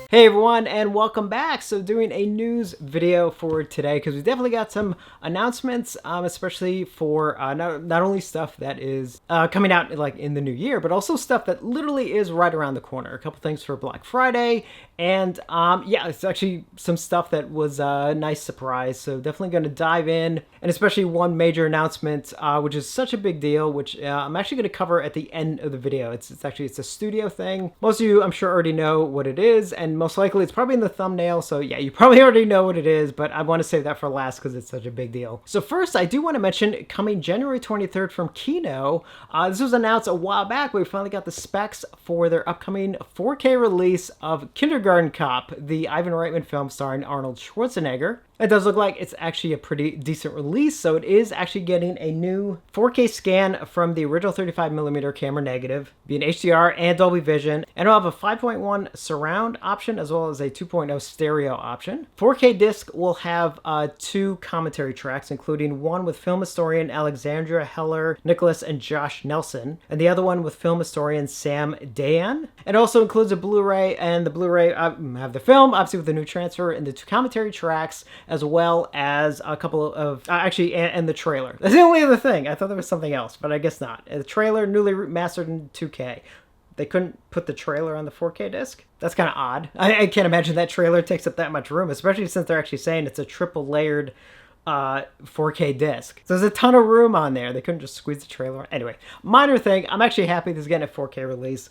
Hey everyone, and welcome back. So doing a news video for today because we definitely got some announcements, especially for not only stuff that is coming out like in the new year, but also stuff that literally is right around the corner. A couple things for Black Friday, and yeah, it's actually some stuff that was a nice surprise. So definitely going to dive in, and especially one major announcement, which is such a big deal, which I'm actually going to cover at the end of the video. It's a studio thing. Most of you, I'm sure, already know what it is, and most likely it's probably in the thumbnail, so yeah, you probably already know what it is, but I want to save that for last because it's such a big deal. So first, I do want to mention coming January 23rd from Kino. This was announced a while back, but we finally got the specs for their upcoming 4K release of Kindergarten Cop, the Ivan Reitman film starring Arnold Schwarzenegger. It does look like it's actually a pretty decent release, so it is actually getting a new 4K scan from the original 35mm camera negative, being HDR and Dolby Vision, and it'll have a 5.1 surround option as well as a 2.0 stereo option. 4K disc will have two commentary tracks, including one with film historian Alexandra Heller Nicholas and Josh Nelson, and the other one with film historian Sam Dayan. It also includes a Blu-ray, and the Blu-ray have the film, obviously with the new transfer, and the two commentary tracks, as well as a couple of, and the trailer. That's the only other thing. I thought there was something else, but I guess not. The trailer, newly mastered in 2K. They couldn't put the trailer on the 4K disc? That's kind of odd. I can't imagine that trailer takes up that much room, especially since they're actually saying it's a triple layered 4K disc. So there's a ton of room on there. They couldn't just squeeze the trailer on. Anyway, minor thing. I'm actually happy this is getting a 4K release.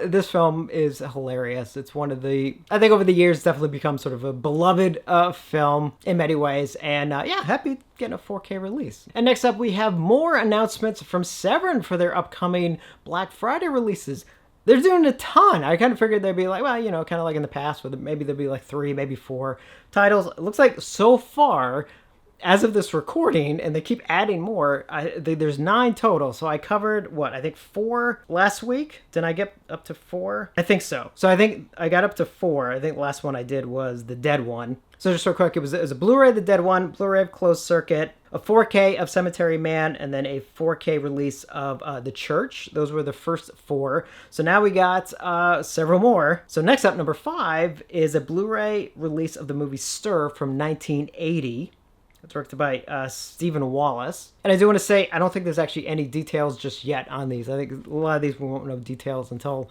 This film is hilarious. It's one of the, I think over the years, definitely become sort of a beloved film in many ways. And yeah, happy getting a 4K release. And next up, we have more announcements from Severin for their upcoming Black Friday releases. They're doing a ton. I kind of figured they'd be like, well, you know, kind of like in the past, with maybe there'd be like 3, maybe 4 titles. It looks like so far, as of this recording, and they keep adding more, there's 9 total. So I covered, what, I think 4 last week? Did I get up to 4? I think so. So I think I got up to 4. I think the last one I did was the Dead One. So just real quick, it was a Blu-ray, The Dead One, Blu-ray of Closed Circuit, a 4K of Cemetery Man, and then a 4K release of The Church. Those were the first 4. So now we got several more. So next up, number 5, is a Blu-ray release of the movie Stir from 1980. It's directed by Stephen Wallace. And I do want to say, I don't think there's actually any details just yet on these. I think a lot of these we won't know details until,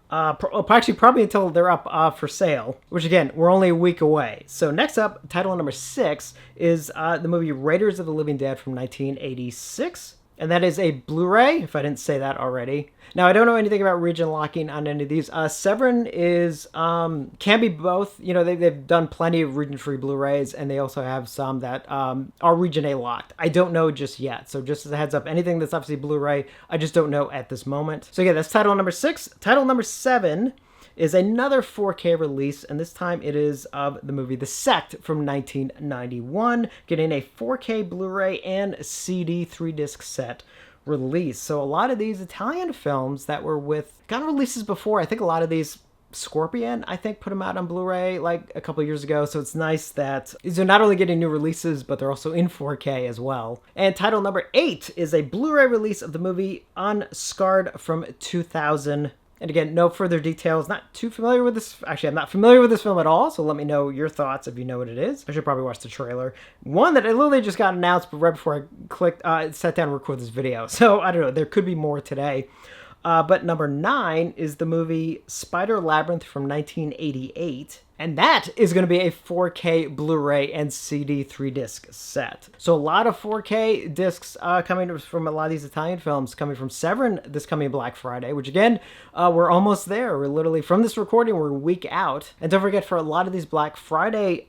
probably until they're up for sale, which again, we're only a week away. So next up, title number 6 is the movie Raiders of the Living Dead from 1986. And that is a Blu-ray, if I didn't say that already. Now, I don't know anything about region locking on any of these. Severin is, can be both. You know, they've done plenty of region-free Blu-rays, and they also have some that are region A locked. I don't know just yet. So just as a heads up, anything that's obviously Blu-ray, I just don't know at this moment. So yeah, that's title number 6. Title number 7 is another 4K release, and this time it is of the movie The Sect from 1991, getting a 4K Blu-ray and CD 3-disc set release. So a lot of these Italian films that were with got releases before, I think a lot of these, Scorpion, I think, put them out on Blu-ray like a couple years ago. So it's nice that these are not only getting new releases, but they're also in 4K as well. And title number 8 is a Blu-ray release of the movie Unscarred from 2000. And again, no further details. Not too familiar with this. Actually, I'm not familiar with this film at all, so let me know your thoughts if you know what it is. I should probably watch the trailer. One that I literally just got announced, but right before I clicked, sat down and recorded this video. So, I don't know. There could be more today. But number 9 is the movie Spider Labyrinth from 1988. And that is going to be a 4K Blu-ray and CD 3-disc set. So a lot of 4K discs coming from a lot of these Italian films coming from Severin this coming Black Friday, which again, we're almost there. We're literally, from this recording, we're a week out. And don't forget, for a lot of these Black Friday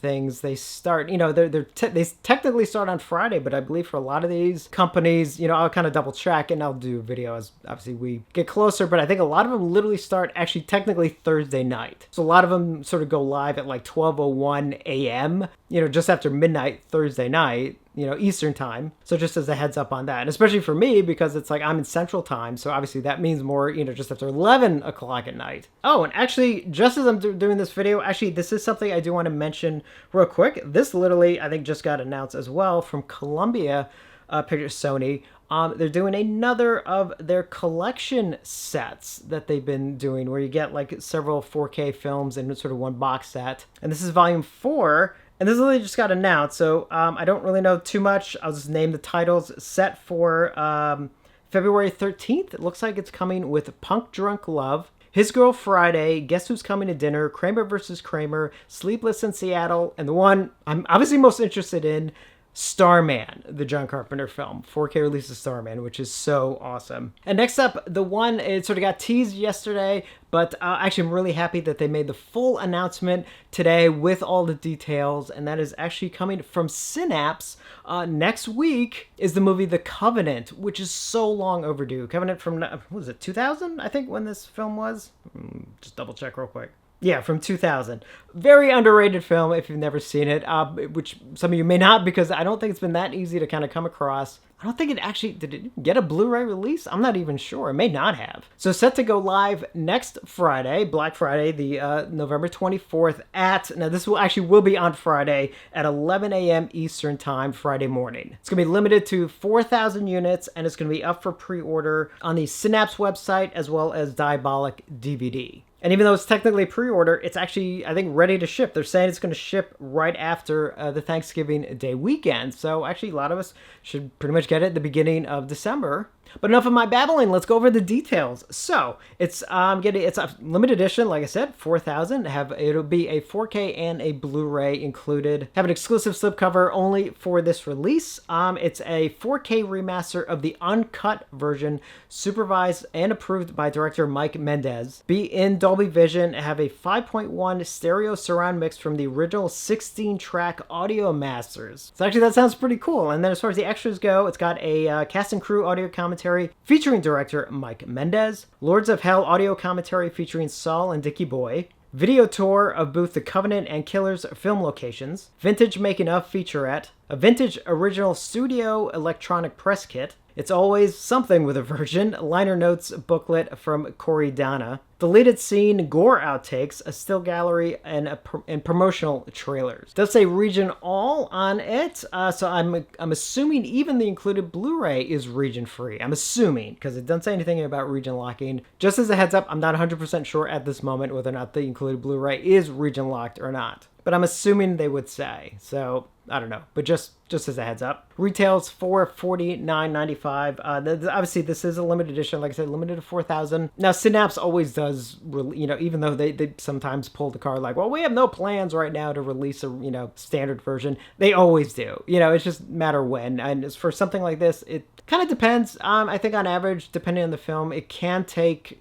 things, they start, you know, they technically start on Friday, but I believe for a lot of these companies, you know, I'll kind of double check and I'll do a video as obviously we get closer, but I think a lot of them literally start actually technically Thursday night. So a lot of them sort of go live at like 12:01 a.m., you know, just after midnight Thursday night, you know, Eastern time. So just as a heads up on that, and especially for me, because it's like I'm in Central time. So obviously that means more, you know, just after 11 o'clock at night. Oh, and actually, just as I'm doing this video, actually, this is something I do want to mention real quick. This literally, I think, just got announced as well from Columbia Pictures, Sony. they're doing another of their collection sets that they've been doing, where you get like several 4K films in sort of one box set. And this is volume 4. And this literally just got announced, so I don't really know too much. I'll just name the titles. Set for February 13th. It looks like it's coming with Punk Drunk Love, His Girl Friday, Guess Who's Coming to Dinner, Kramer vs. Kramer, Sleepless in Seattle, and the one I'm obviously most interested in, Starman, the John Carpenter film. 4K release of Starman, which is so awesome. And next up, the one, it sort of got teased yesterday, but actually I'm really happy that they made the full announcement today with all the details, and that is actually coming from Synapse. Next week is the movie The Covenant, which is so long overdue. Covenant from, what was it, 2000, I think, when this film was? Just double check real quick. Yeah, from 2000. Very underrated film if you've never seen it, which some of you may not, because I don't think it's been that easy to kind of come across. I don't think it actually, did it get a Blu-ray release? I'm not even sure. It may not have. So set to go live next Friday, Black Friday, the November 24th now this will be on Friday at 11 a.m. Eastern Time, Friday morning. It's going to be limited to 4,000 units, and it's going to be up for pre-order on the Synapse website as well as Diabolic DVD. And even though it's technically pre-order, it's actually, I think, ready to ship. They're saying it's going to ship right after the Thanksgiving Day weekend. So actually, a lot of us should pretty much get it at the beginning of December. But enough of my babbling. Let's go over the details. So it's it's a limited edition, like I said, 4,000. It'll be a 4K and a Blu-ray included. Have an exclusive slipcover only for this release. It's a 4K remaster of the uncut version, supervised and approved by director Mike Mendez. Be in Dolby Vision. Have a 5.1 stereo surround mix from the original 16-track audio masters. So actually, that sounds pretty cool. And then as far as the extras go, it's got a cast and crew audio commentary featuring director Mike Mendez, Lords of Hell audio commentary featuring Saul and Dickie Boy, video tour of both the Covenant and Killers film locations, vintage making of featurette, a vintage original studio electronic press kit, It's Always Something with a Virgin, liner notes booklet from Corey Dana, deleted scene, gore outtakes, a still gallery, and promotional trailers. It does say region all on it, so I'm assuming even the included Blu-ray is region free. I'm assuming, because it doesn't say anything about region locking. Just as a heads up, I'm not 100% sure at this moment whether or not the included Blu-ray is region locked or not. But I'm assuming they would say, so I don't know, but just as a heads up. Retails for $49.95. Obviously, this is a limited edition, like I said, limited to 4,000. Now, Synapse always does, even though they sometimes pull the card like, well, we have no plans right now to release a, standard version. They always do. It's just a matter when. And as for something like this, it kind of depends. I think on average, depending on the film, it can take,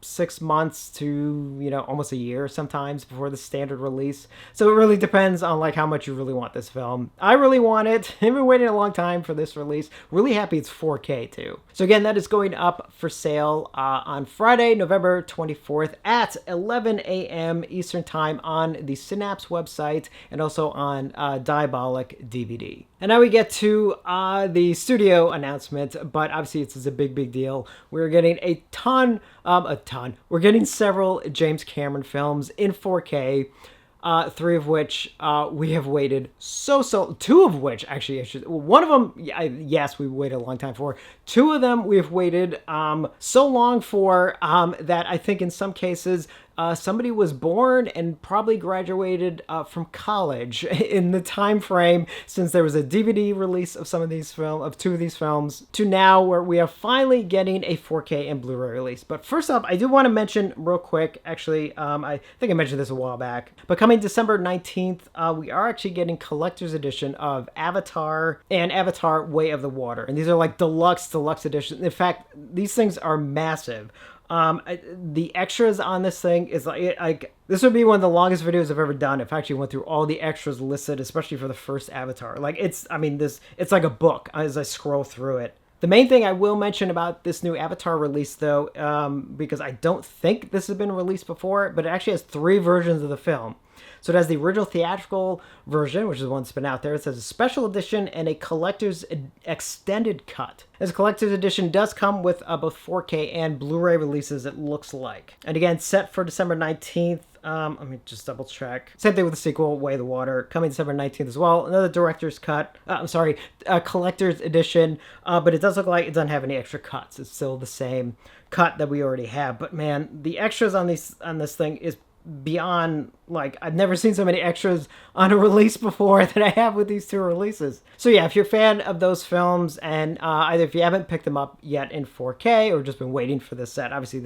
6 months to, almost a year sometimes before the standard release. So it really depends on like how much you really want this film. I really want it. I've been waiting a long time for this release. Really happy it's 4K too. So again, that is going up for sale on Friday, November 24th at 11 a.m. Eastern Time on the Synapse website and also on Diabolic DVD. And now we get to the studio announcement, but obviously this is a big deal. We're getting we're getting several James Cameron films in 4K. 3 of which we have waited so 2 of which actually, one of them, yes, we waited a long time for. 2 of them we've waited so long for that I think in some cases somebody was born and probably graduated from college in the time frame since there was a DVD release of 2 of these films to now where we are finally getting a 4K and Blu-ray release. But first off, I do want to mention real quick, actually, I think I mentioned this a while back, but coming December 19th, we are actually getting collector's edition of Avatar and Avatar Way of the Water. And these are like deluxe editions. In fact, these things are massive. The extras on this thing is like this would be one of the longest videos I've ever done if I actually went through all the extras listed, especially for the first Avatar. Like it's like a book as I scroll through it. The main thing I will mention about this new Avatar release, though, because I don't think this has been released before, but it actually has 3 versions of the film. So it has the original theatrical version, which is the one that's been out there. It says a special edition and a collector's extended cut. This collector's edition does come with both 4K and Blu-ray releases, it looks like. And again, set for December 19th. Let me just double check. Same thing with the sequel, Way of the Water, coming December 19th as well. Another director's cut. I'm sorry, collector's edition. But it does look like it doesn't have any extra cuts. It's still the same cut that we already have. But man, the extras on this thing is beyond, like, I've never seen so many extras on a release before that I have with these two releases. So yeah, if you're a fan of those films, and either if you haven't picked them up yet in 4K or just been waiting for this set, obviously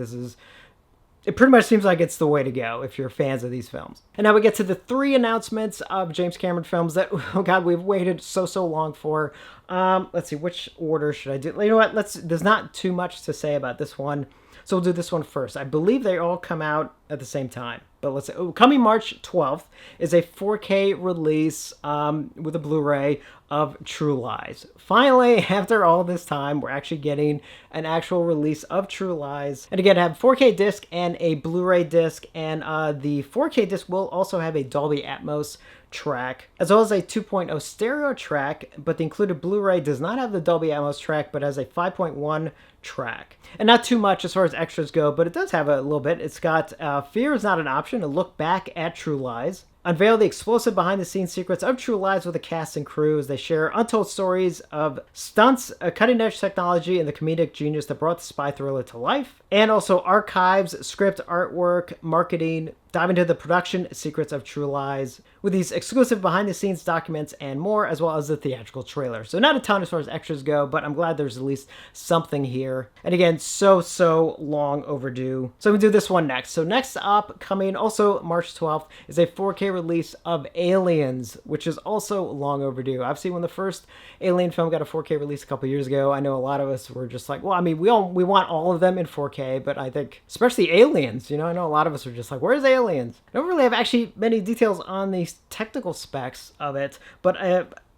it pretty much seems like it's the way to go if you're fans of these films. And now we get to the 3 announcements of James Cameron films that, oh God, we've waited so long for. Let's see, which order should I do? You know what, there's not too much to say about this one, so we'll do this one first. I believe they all come out at the same time. But let's say, coming March 12th is a 4K release with a Blu-ray of True Lies. Finally, after all this time, we're actually getting an actual release of True Lies. And again, I have a 4K disc and a Blu-ray disc, and the 4K disc will also have a Dolby Atmos track, as well as a 2.0 stereo track, but the included Blu-ray does not have the Dolby Atmos track, but has a 5.1 track. And not too much as far as extras go, but it does have a little bit. It's got Fear is Not an Option, a look back at True Lies. Unveil the explosive behind-the-scenes secrets of True Lies with the cast and crew as they share untold stories of stunts, cutting-edge technology, and the comedic genius that brought the spy thriller to life. And also archives, script, artwork, marketing, dive into the production secrets of True Lies with these exclusive behind-the-scenes documents and more, as well as the theatrical trailer. So not a ton as far as extras go, but I'm glad there's at least something here. And again, so long overdue. So we do this one next. So next up, coming also March 12th, is a 4K release of Aliens, which is also long overdue. Obviously, when the first Alien film got a 4K release a couple years ago, I know a lot of us were just like, well, I mean, we want all of them in 4K, but I think, especially Aliens, I know a lot of us are just like, where's Aliens? I don't really have actually many details on the technical specs of it, but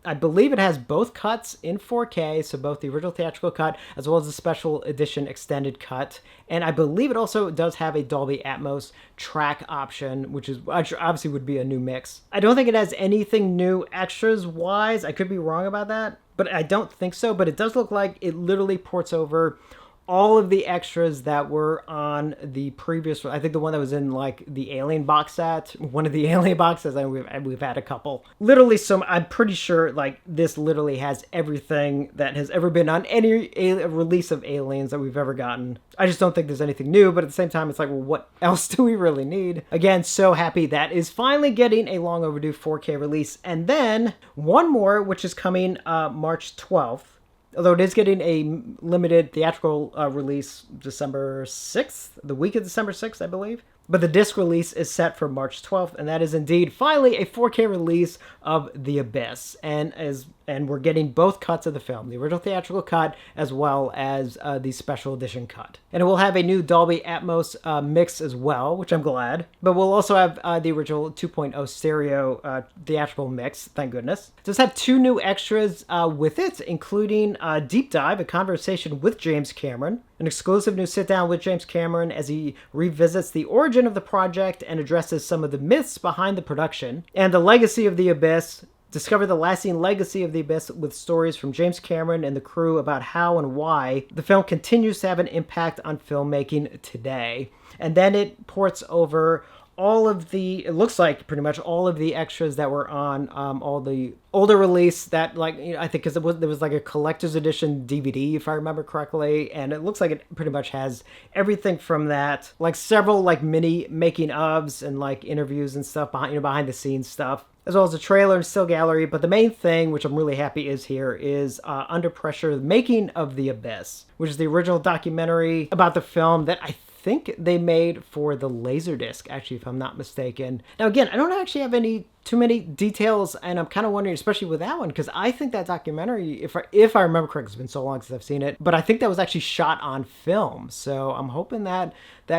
I believe it has both cuts in 4K, so both the original theatrical cut as well as the special edition extended cut. And I believe it also does have a Dolby Atmos track option, which obviously would be a new mix. I don't think it has anything new extras-wise. I could be wrong about that, but I don't think so. But it does look like it literally ports over all of the extras that were on the previous, I think the one that was in like the Alien box set, one of the Alien boxes, and we've had a couple. Literally, so I'm pretty sure like this literally has everything that has ever been on any release of Aliens that we've ever gotten. I just don't think there's anything new, but at the same time, it's like, well, what else do we really need? Again, so happy that is finally getting a long overdue 4K release. And then one more, which is coming March 12th. Although it is getting a limited theatrical release December 6th, the week of December 6th, I believe. But the disc release is set for March 12th, and that is indeed finally a 4K release of The Abyss. And we're getting both cuts of the film, the original theatrical cut as well as the special edition cut. And it will have a new Dolby Atmos mix as well, which I'm glad. But we'll also have the original 2.0 stereo theatrical mix, thank goodness. It does have 2 new extras with it, including a deep dive, a conversation with James Cameron, an exclusive new sit-down with James Cameron as he revisits the origin of the project and addresses some of the myths behind the production, and the legacy of The Abyss. Discover the lasting legacy of The Abyss with stories from James Cameron and the crew about how and why the film continues to have an impact on filmmaking today. And then it ports over all of the, it looks like pretty much all of the extras that were on all the older release that, like, I think because there was like a collector's edition DVD, if I remember correctly, and it looks like it pretty much has everything from that, like several like mini making ofs and like interviews and stuff behind the scenes stuff, as well as a trailer and still gallery. But the main thing, which I'm really happy is here, is Under Pressure, the making of The Abyss, which is the original documentary about the film that I think they made for the Laserdisc, actually, if I'm not mistaken. Now, again, I don't actually have too many details, and I'm kind of wondering, especially with that one, because I think that documentary, if I remember correctly, it's been so long since I've seen it, but I think that was actually shot on film. So I'm hoping that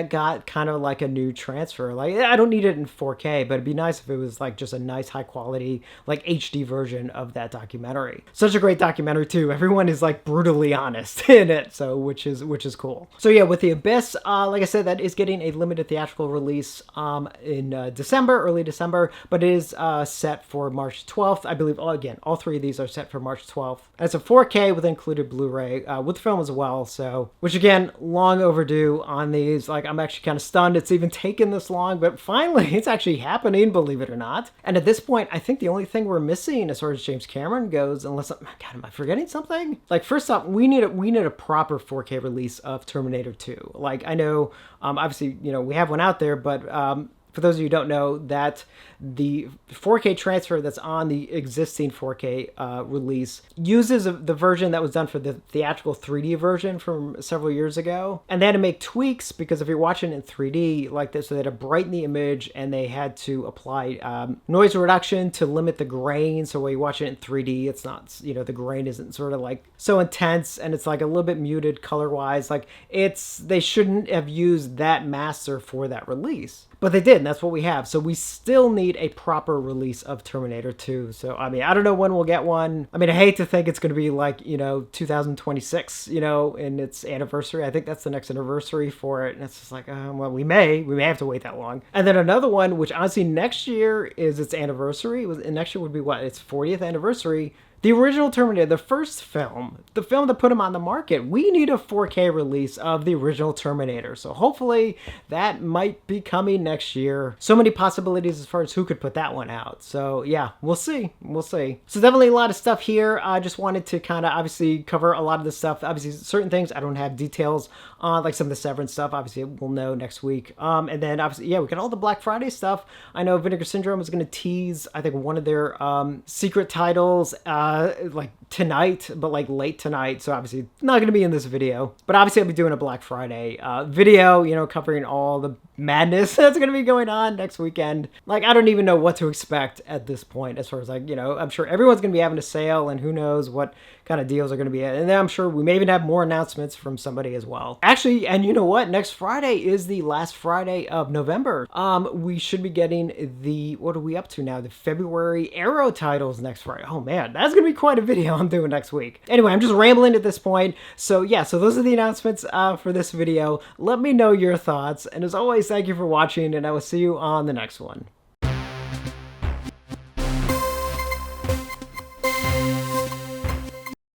got kind of like a new transfer. Like, I don't need it in 4K, but it'd be nice if it was like just a nice high quality like HD version of that documentary. Such a great documentary too. Everyone is like brutally honest in it, so which is cool. So yeah, with The Abyss, like I said, that is getting a limited theatrical release in December, early December, but it is is set for March 12th. I believe, again, all three of these are set for March 12th. And it's a 4K with included Blu-ray with film as well. So, which again, long overdue on these. Like, I'm actually kind of stunned it's even taken this long, but finally it's actually happening, believe it or not. And at this point, I think the only thing we're missing as far as James Cameron goes, unless, God, am I forgetting something? Like, first off, we need a proper 4K release of Terminator 2. Like, I know, obviously, you know, we have one out there, but for those of you who don't know, that the 4K transfer that's on the existing 4K release uses the version that was done for the theatrical 3D version from several years ago. And they had to make tweaks because if you're watching in 3D like this, so they had to brighten the image and they had to apply noise reduction to limit the grain. So when you watch it in 3D, it's not, you know, the grain isn't sort of like so intense and it's like a little bit muted color-wise. Like they shouldn't have used that master for that release. But they did, and that's what we have. So we still need a proper release of Terminator 2. So, I mean, I don't know when we'll get one. I mean, I hate to think it's going to be like, you know, 2026, you know, in its anniversary. I think that's the next anniversary for it. And it's just like, well, we may have to wait that long. And then another one, which honestly next year is its anniversary. And next year would be what? Its 40th anniversary. The original Terminator, the first film, the film that put him on the market, we need a 4K release of the original Terminator. So hopefully that might be coming next year. So many possibilities as far as who could put that one out. So yeah, we'll see. We'll see. So definitely a lot of stuff here. I just wanted to kind of obviously cover a lot of the stuff. Obviously certain things I don't have details on, like some of the Severin stuff. Obviously we'll know next week. And then obviously, yeah, we got all the Black Friday stuff. I know Vinegar Syndrome is going to tease, I think, one of their secret titles like tonight, but like late tonight. So obviously not going to be in this video, but obviously I'll be doing a Black Friday video, you know, covering all the madness that's going to be going on next weekend. Like, I don't even know what to expect at this point as far as like, you know, I'm sure everyone's going to be having a sale and who knows what kind of deals are going to be at. And then I'm sure we may even have more announcements from somebody as well. Actually, and you know what? Next Friday is the last Friday of November. We should be getting the, what are we up to now? The February Arrow titles next Friday. Oh man, that's going to be quite a video I'm doing next week. Anyway, I'm just rambling at this point. So yeah, so those are the announcements for this video. Let me know your thoughts. And as always, thank you for watching and I will see you on the next one.